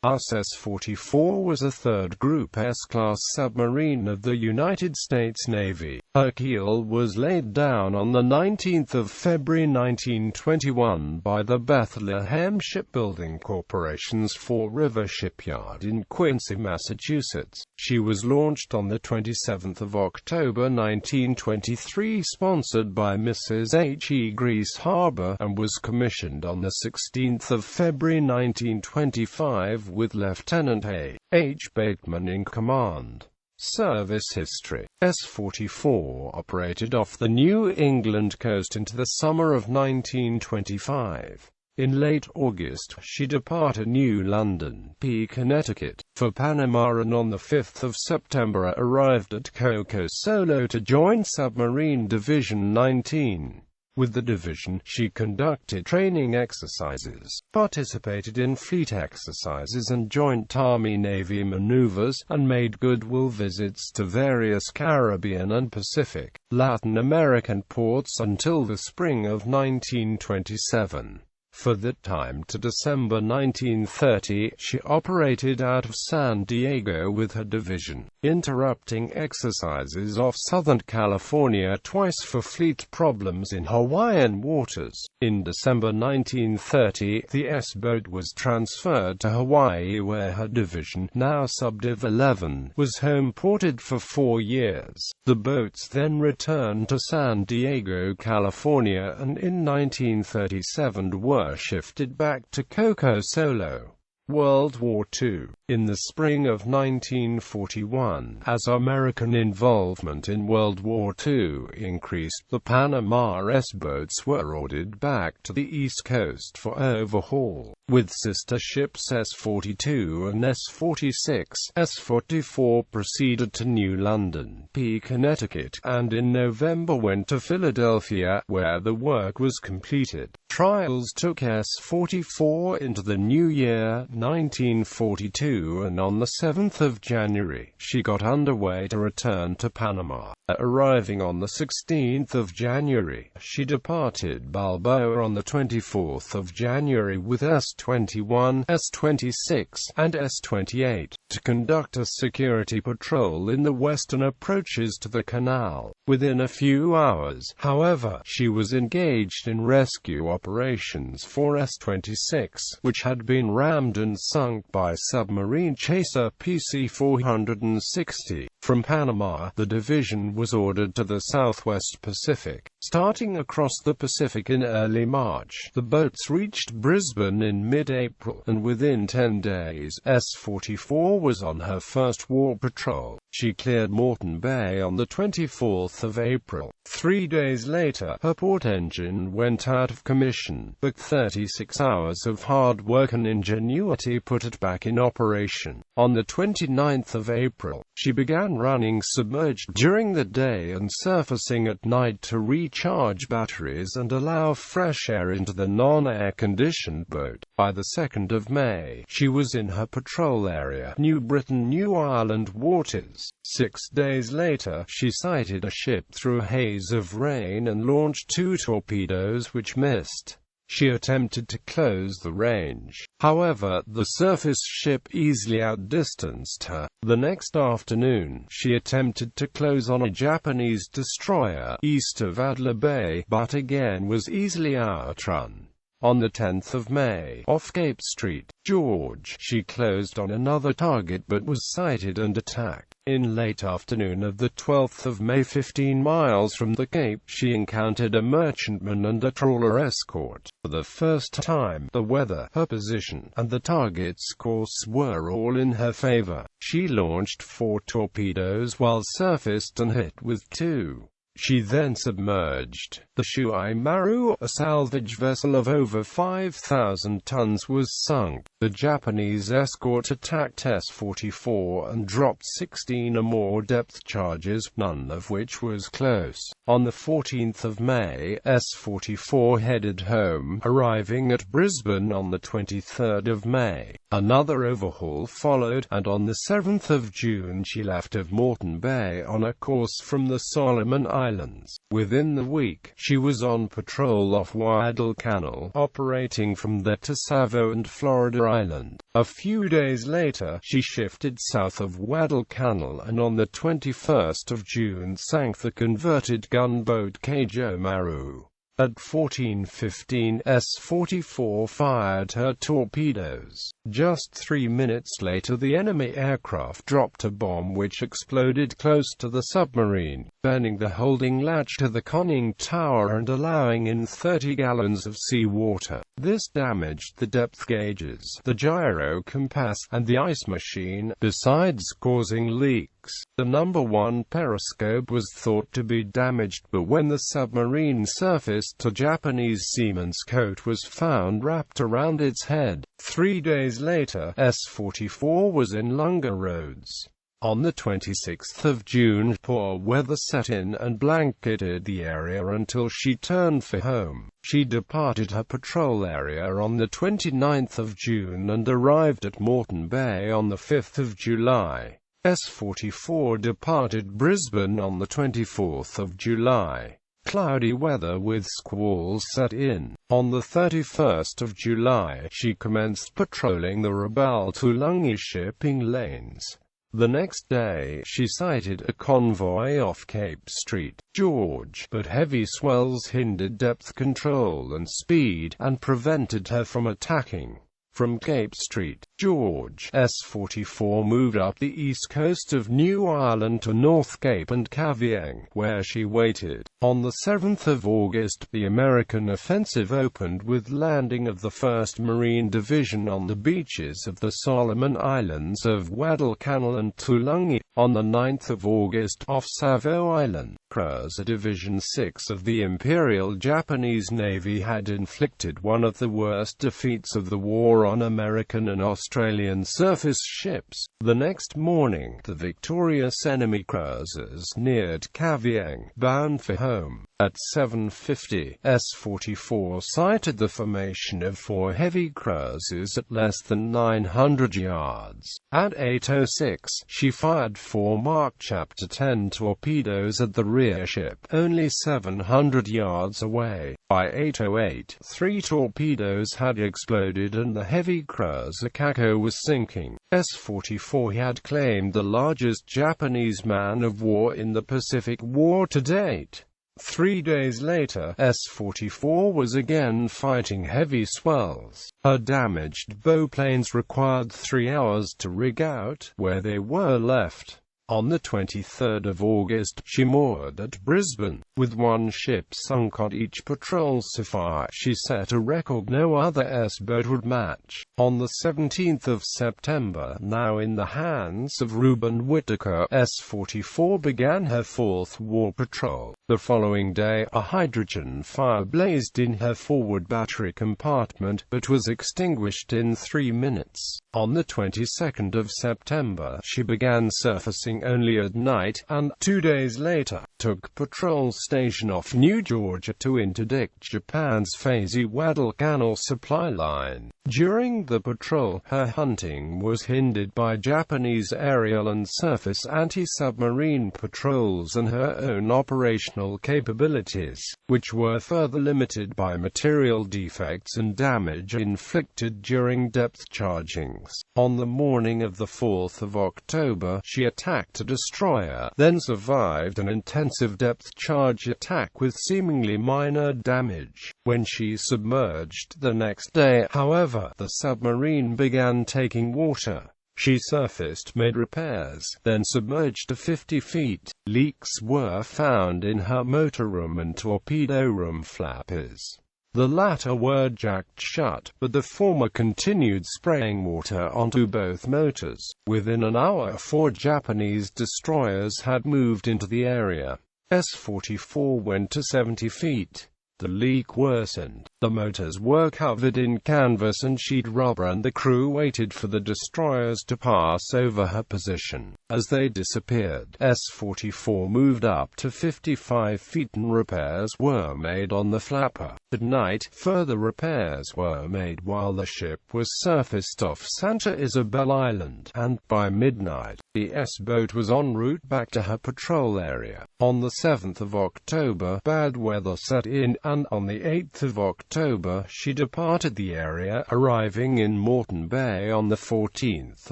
Uss S-44 was a third Group S-class submarine of the United States Navy. Her keel was laid down on 19 February 1921 by the Bethlehem Shipbuilding Corporation's Fall River Shipyard in Quincy, Massachusetts. She was launched on 27 October 1923, sponsored by Mrs. H.E. Greece Harbor, and was commissioned on 16 February 1925 with Lieutenant A. H. Bateman in command. Service history: S-44 operated off the New England coast into the summer of 1925. In late August, she departed New London, Connecticut, for Panama, and on 5 September arrived at Coco Solo to join Submarine Division 19. With the division, she conducted training exercises, participated in fleet exercises and joint Army-Navy maneuvers, and made goodwill visits to various Caribbean and Pacific, Latin American ports until the spring of 1927. For that time to December 1930, she operated out of San Diego with her division, interrupting exercises off Southern California twice for fleet problems in Hawaiian waters. In December 1930, the S-boat was transferred to Hawaii, where her division, now Subdiv 11, was home-ported for 4 years. The boats then returned to San Diego, California, and in 1937 were shifted back to Coco Solo. World War II. In the spring of 1941, as American involvement in World War II increased, the Panama S-boats were ordered back to the East Coast for overhaul, with sister ships S-42 and S-46. S-44 proceeded to New London, Connecticut, and in November went to Philadelphia, where the work was completed. Trials took S-44 into the new year, 1942, and on 7 January, she got underway to return to Panama. Arriving on 16 January, she departed Balboa on 24 January with S-21, S-26, and S-28, to conduct a security patrol in the western approaches to the canal. Within a few hours, however, she was engaged in rescue operations for S-26, which had been rammed and sunk by submarine chaser PC-460. From Panama, the division was ordered to the Southwest Pacific. Starting across the Pacific in early March, the boats reached Brisbane in mid-April, and within 10 days, S-44 was on her first war patrol. She cleared Moreton Bay on 24 April. 3 days later, her port engine went out of commission, but 36 hours of hard work and ingenuity put it back in operation. On 29 April, she began running submerged during the day and surfacing at night to recharge batteries and allow fresh air into the non-air-conditioned boat. By the 2nd of May, she was in her patrol area, New Britain, New Ireland waters. 6 days later, she sighted a ship through a haze of rain and launched 2 torpedoes which missed. She attempted to close the range. However, the surface ship easily outdistanced her. The next afternoon, she attempted to close on a Japanese destroyer east of Adler Bay, but again was easily outrun. On 10 May, off Cape Street, George, she closed on another target but was sighted and attacked. In late afternoon of 12 May, 15 miles from the Cape, she encountered a merchantman and a trawler escort. For the first time, the weather, her position, and the target's course were all in her favor. She launched 4 torpedoes while surfaced and hit with 2. She then submerged. The Shuai Maru, a salvage vessel of over 5,000 tons, was sunk. The Japanese escort attacked S-44 and dropped 16 or more depth charges, none of which was close. On 14 May, S-44 headed home, arriving at Brisbane on 23 May. Another overhaul followed, and on 7 June she left of Moreton Bay on a course from the Solomon Islands. Within the week, she was on patrol off Guadalcanal, operating from there to Savo and Florida Island. A few days later, she shifted south of Guadalcanal and on the 21st of June sank the converted gunboat Cayo Maru. At 14:15, S-44 fired her torpedoes. Just 3 minutes later, the enemy aircraft dropped a bomb which exploded close to the submarine, burning the holding latch to the conning tower and allowing in 30 gallons of seawater. This damaged the depth gauges, the gyro compass, and the ice machine, besides causing leaks. The number 1 periscope was thought to be damaged, but when the submarine surfaced, a Japanese seaman's coat was found wrapped around its head. 3 days later, S-44 was in Lunga Roads. On the 26th of June, poor weather set in and blanketed the area until she turned for home. She departed her patrol area on the 29th of June and arrived at Moreton Bay on the 5th of July. S-44 departed Brisbane on the 24th of July. Cloudy weather with squalls set in. On the 31st of July, she commenced patrolling the Rabaul-Tulungi shipping lanes. The next day, she sighted a convoy off Cape St. George, but heavy swells hindered depth control and speed, and prevented her from attacking. From Cape St. George, S-44 moved up the east coast of New Ireland to North Cape and Cavieing, where she waited. On the 7th of August, the American offensive opened with landing of the 1st Marine Division on the beaches of the Solomon Islands of Guadalcanal and Tulungi. On the 9th of August, off Savo Island, Cruiser Division 6 of the Imperial Japanese Navy had inflicted one of the worst defeats of the war on American and Australian surface ships. The next morning, the victorious enemy cruisers neared Cavieing, bound for home. At 7:50, S-44 sighted the formation of 4 heavy cruisers at less than 900 yards. At 8:06, she fired 4 Mark Chapter 10 torpedoes at the rear ship, only 700 yards away. By 8:08, 3 torpedoes had exploded and the heavy cruiser Kako was sinking. S-44 had claimed the largest Japanese man-of-war in the Pacific War to date. 3 days later, S-44 was again fighting heavy swells. Her damaged bowplanes required 3 hours to rig out, where they were left. On the 23rd of August, she moored at Brisbane. With 1 ship sunk on each patrol so far, she set a record no other S-boat would match. On the 17th of September, now in the hands of Reuben Whittaker, S-44 began her 4th war patrol. The following day, a hydrogen fire blazed in her forward battery compartment, but was extinguished in 3 minutes. On the 22nd of September, she began surfacing only at night, and 2 days later, took patrol station off New Georgia to interdict Japan's phasey Guadalcanal supply line. During the patrol, her hunting was hindered by Japanese aerial and surface anti-submarine patrols and her own operational capabilities, which were further limited by material defects and damage inflicted during depth chargings. On the morning of the 4th of October, she attacked a destroyer, then survived an intensive depth charge attack with seemingly minor damage. When she submerged the next day, however, the submarine began taking water. She surfaced, made repairs, then submerged to 50 feet. Leaks were found in her motor room and torpedo room flappers. The latter were jacked shut, but the former continued spraying water onto both motors. Within an hour, 4 Japanese destroyers had moved into the area. S-44 went to 70 feet. The leak worsened. The motors were covered in canvas and sheet rubber and the crew waited for the destroyers to pass over her position. As they disappeared, S-44 moved up to 55 feet and repairs were made on the flapper. At night, further repairs were made while the ship was surfaced off Santa Isabel Island, and by midnight, the S-boat was en route back to her patrol area. On the 7th of October, bad weather set in, and on the 8th of October, she departed the area, arriving in Moreton Bay on the 14th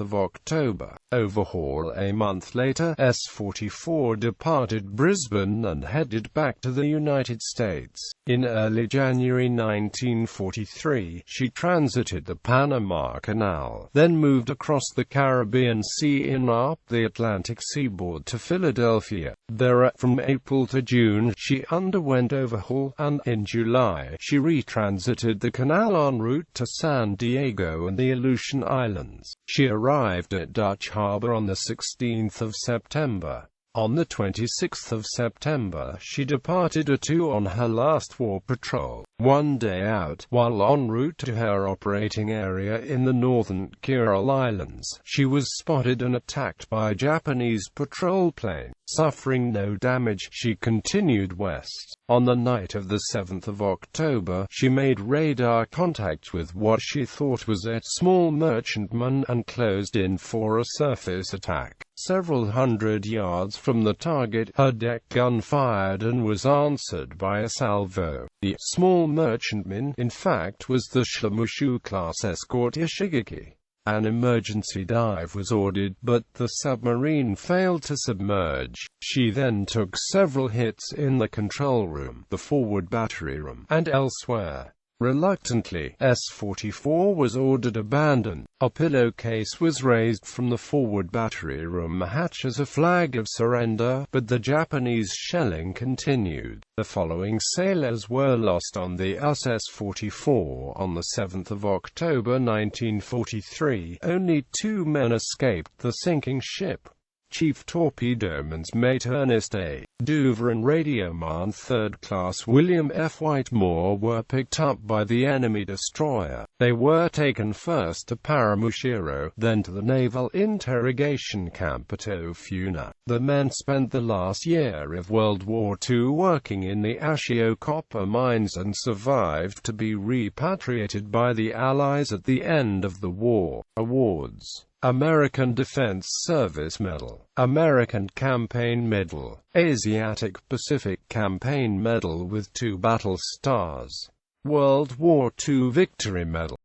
of October. Overhaul. A month later, S-44 departed Brisbane and headed back to the United States. In early January 1943, she transited the Panama Canal, then moved across the Caribbean Sea and up the Atlantic seaboard to Philadelphia. There, from April to June, she underwent overhaul, and in July, she retransited the canal en route to San Diego and the Aleutian Islands. She arrived at Dutch Harbor on the 16th of September. On the 26th of September, she departed Attu on her last war patrol. One day out, while en route to her operating area in the northern Kuril Islands, she was spotted and attacked by a Japanese patrol plane. Suffering no damage, she continued west. On the night of the 7th of October, she made radar contact with what she thought was a small merchantman and closed in for a surface attack. Several hundred yards from the target, her deck gun fired and was answered by a salvo. The small merchantman, in fact, was the Shimonosho-class escort Ishigaki. An emergency dive was ordered, but the submarine failed to submerge. She then took several hits in the control room, the forward battery room, and elsewhere. Reluctantly, S-44 was ordered abandoned. A pillowcase was raised from the forward battery room hatch as a flag of surrender, but the Japanese shelling continued. The following sailors were lost on the Uss S-44 on the 7th of October 1943. Only 2 men escaped the sinking ship. Chief Torpedoman's Mate Ernest A. Dover and Radioman 3rd Class William F. Whitemore were picked up by the enemy destroyer. They were taken first to Paramushiro, then to the naval interrogation camp at Ofuna. The men spent the last year of World War II working in the Ashio copper mines and survived to be repatriated by the Allies at the end of the war. Awards: American Defense Service Medal, American Campaign Medal, Asiatic Pacific Campaign Medal with 2 battle stars, World War II Victory Medal.